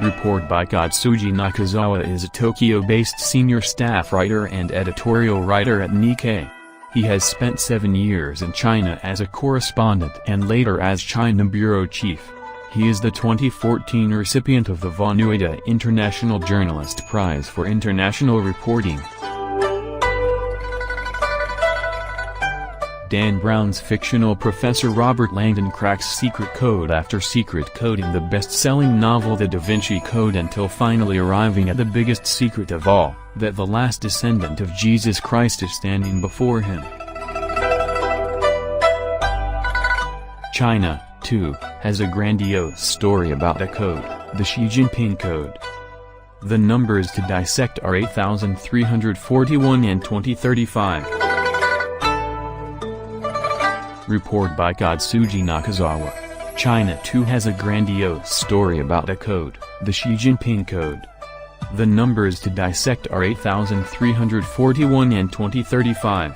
Report by Katsuji Nakazawa is a Tokyo-based senior staff writer and editorial writer at Nikkei. He has spent 7 years in China as a correspondent and later as China bureau chief. He is the 2014 recipient of the von Ueda International Journalist Prize for International Reporting. Dan Brown's fictional professor Robert Langdon cracks secret code after secret code in the best-selling novel The Da Vinci Code until finally arriving at the biggest secret of all, that the last descendant of Jesus Christ is standing before him. China, too, has a grandiose story about a code, the Xi Jinping Code. The numbers to dissect are 8,341 and 2035. Report by Katsuji Nakazawa. China too has a grandiose story about a code, the Xi Jinping Code. The numbers to dissect are 8,341 and 2035.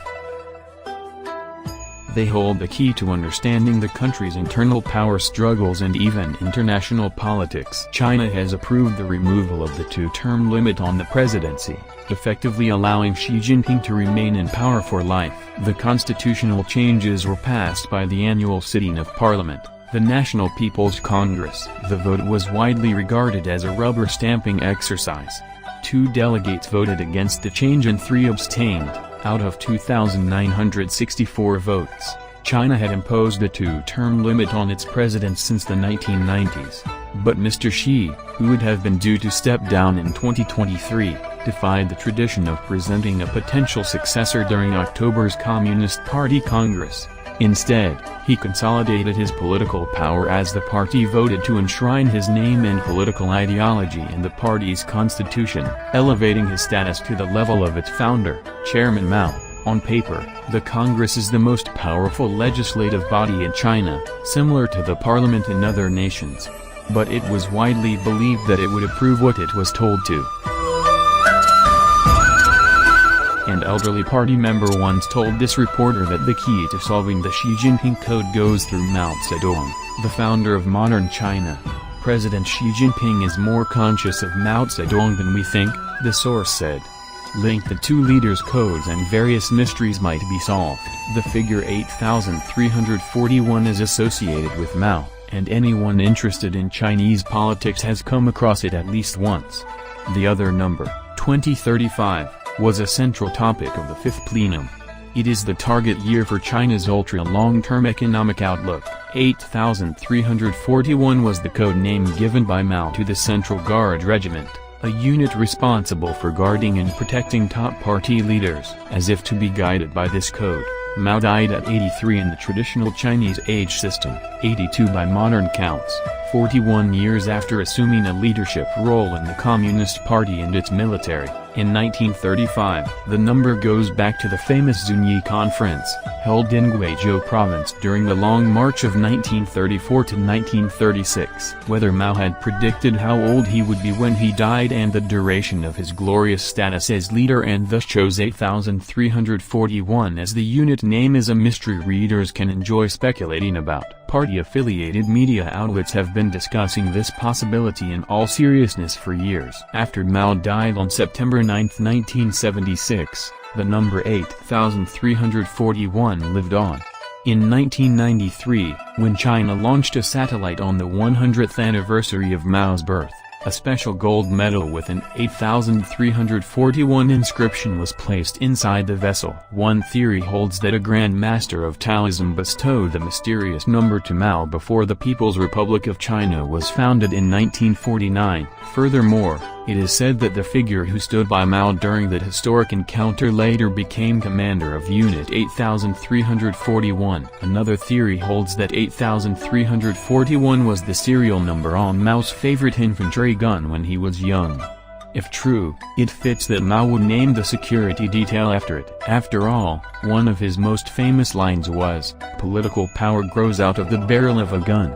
They hold the key to understanding the country's internal power struggles and even international politics. China has approved the removal of the two-term limit on the presidency, effectively allowing Xi Jinping to remain in power for life. The constitutional changes were passed by the annual sitting of Parliament, the National People's Congress. The vote was widely regarded as a rubber-stamping exercise. 2 delegates voted against the change and 3 abstained. Out of 2,964 votes, China had imposed a two-term limit on its president since the 1990s. But Mr. Xi, who would have been due to step down in 2023, defied the tradition of presenting a potential successor during October's Communist Party Congress. Instead, he consolidated his political power as the party voted to enshrine his name and political ideology in the party's constitution, elevating his status to the level of its founder, Chairman Mao. On paper, the Congress is the most powerful legislative body in China, similar to the parliament in other nations. But it was widely believed that it would approve what it was told to. An elderly party member once told this reporter that the key to solving the Xi Jinping Code goes through Mao Zedong, the founder of modern China. President Xi Jinping is more conscious of Mao Zedong than we think, the source said. Link the two leaders' codes and various mysteries might be solved. The figure 8,341 is associated with Mao, and anyone interested in Chinese politics has come across it at least once. The other number, 2035, was a central topic of the fifth plenum. It is the target year for China's ultra-long-term economic outlook. 8,341 was the code name given by Mao to the Central Guard Regiment, a unit responsible for guarding and protecting top party leaders. As if to be guided by this code, Mao died at 83 in the traditional Chinese age system, 82 by modern counts, 41 years after assuming a leadership role in the Communist Party and its military. In 1935, the number goes back to the famous Zunyi Conference, held in Guizhou Province during the Long March of 1934 to 1936. Whether Mao had predicted how old he would be when he died and the duration of his glorious status as leader and thus chose 8,341 as the unit name is a mystery readers can enjoy speculating about. Party-affiliated media outlets have been discussing this possibility in all seriousness for years. After Mao died on September 9, 1976, the number 8,341 lived on. In 1993, when China launched a satellite on the 100th anniversary of Mao's birth, a special gold medal with an 8,341 inscription was placed inside the vessel. One theory holds that a Grand Master of Taoism bestowed the mysterious number to Mao before the People's Republic of China was founded in 1949. Furthermore, it is said that the figure who stood by Mao during that historic encounter later became commander of Unit 8,341. Another theory holds that 8,341 was the serial number on Mao's favorite infantry gun when he was young. If true, it fits that Mao would name the security detail after it. After all, one of his most famous lines was, "Political power grows out of the barrel of a gun."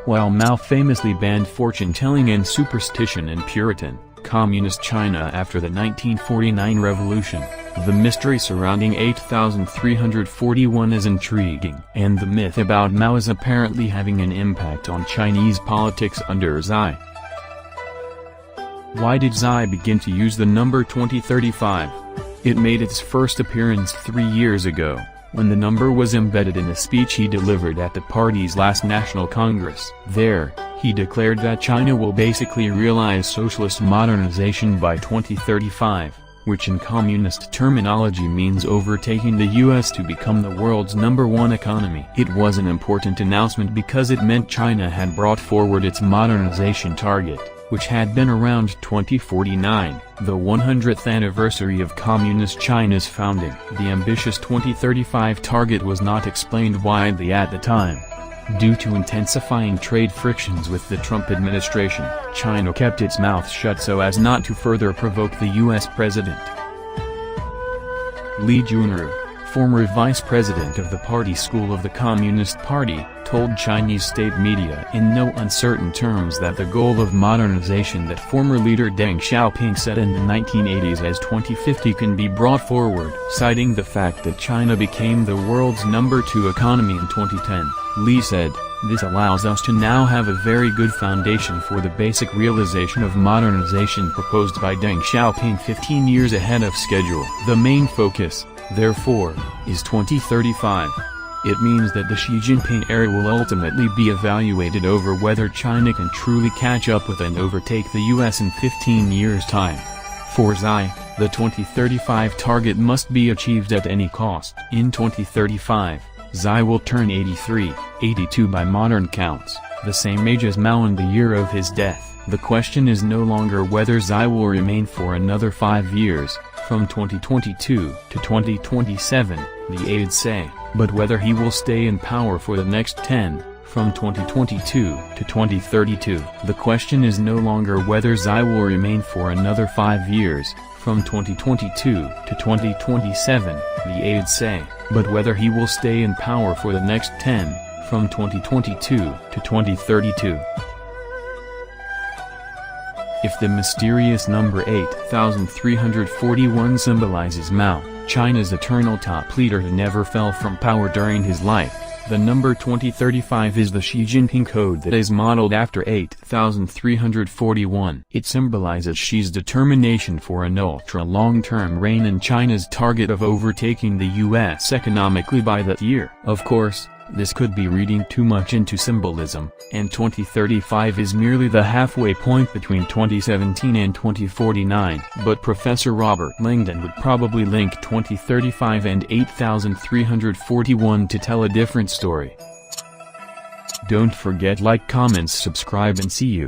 While Mao famously banned fortune-telling and superstition in Puritan, Communist China after the 1949 revolution, The mystery surrounding 8341 is intriguing, and the myth about Mao is apparently having an impact on Chinese politics under Xi. Why did Xi begin to use the number 2035? It made its first appearance 3 years ago, when the number was embedded in a speech he delivered at the party's last National Congress. There, he declared that China will basically realize socialist modernization by 2035, which in communist terminology means overtaking the US to become the world's #1 economy. It was an important announcement because it meant China had brought forward its modernization target, which had been around 2049, the 100th anniversary of Communist China's founding. The ambitious 2035 target was not explained widely at the time. Due to intensifying trade frictions with the Trump administration, China kept its mouth shut so as not to further provoke the U.S. president. Li Junru, former vice president of the Party School of the Communist Party, told Chinese state media in no uncertain terms that the goal of modernization that former leader Deng Xiaoping set in the 1980s as 2050 can be brought forward. Citing the fact that China became the world's #2 economy in 2010, Li said, "This allows us to now have a very good foundation for the basic realization of modernization proposed by Deng Xiaoping 15 years ahead of schedule. The main focus, therefore, is 2035. It means that the Xi Jinping era will ultimately be evaluated over whether China can truly catch up with and overtake the US in 15 years' time. For Xi, the 2035 target must be achieved at any cost. In 2035, Xi will turn 83, 82 by modern counts, the same age as Mao in the year of his death. The question is no longer whether Xi will remain for another 5 years, from 2022 to 2027, the aides say, but whether he will stay in power for the next 10, from 2022 to 2032. The question is no longer whether Xi will remain for another 5 years, from 2022 to 2027, the aides say, but whether he will stay in power for the next 10, from 2022 to 2032. If the mysterious number 8341 symbolizes Mao, China's eternal top leader who never fell from power during his life, the number 2035 is the Xi Jinping code that is modeled after 8341. It symbolizes Xi's determination for an ultra-long-term reign and China's target of overtaking the US economically by that year. Of course, this could be reading too much into symbolism, and 2035 is merely the halfway point between 2017 and 2049. But Professor Robert Langdon would probably link 2035 and 8341 to tell a different story. Don't forget like, comments, subscribe and see you.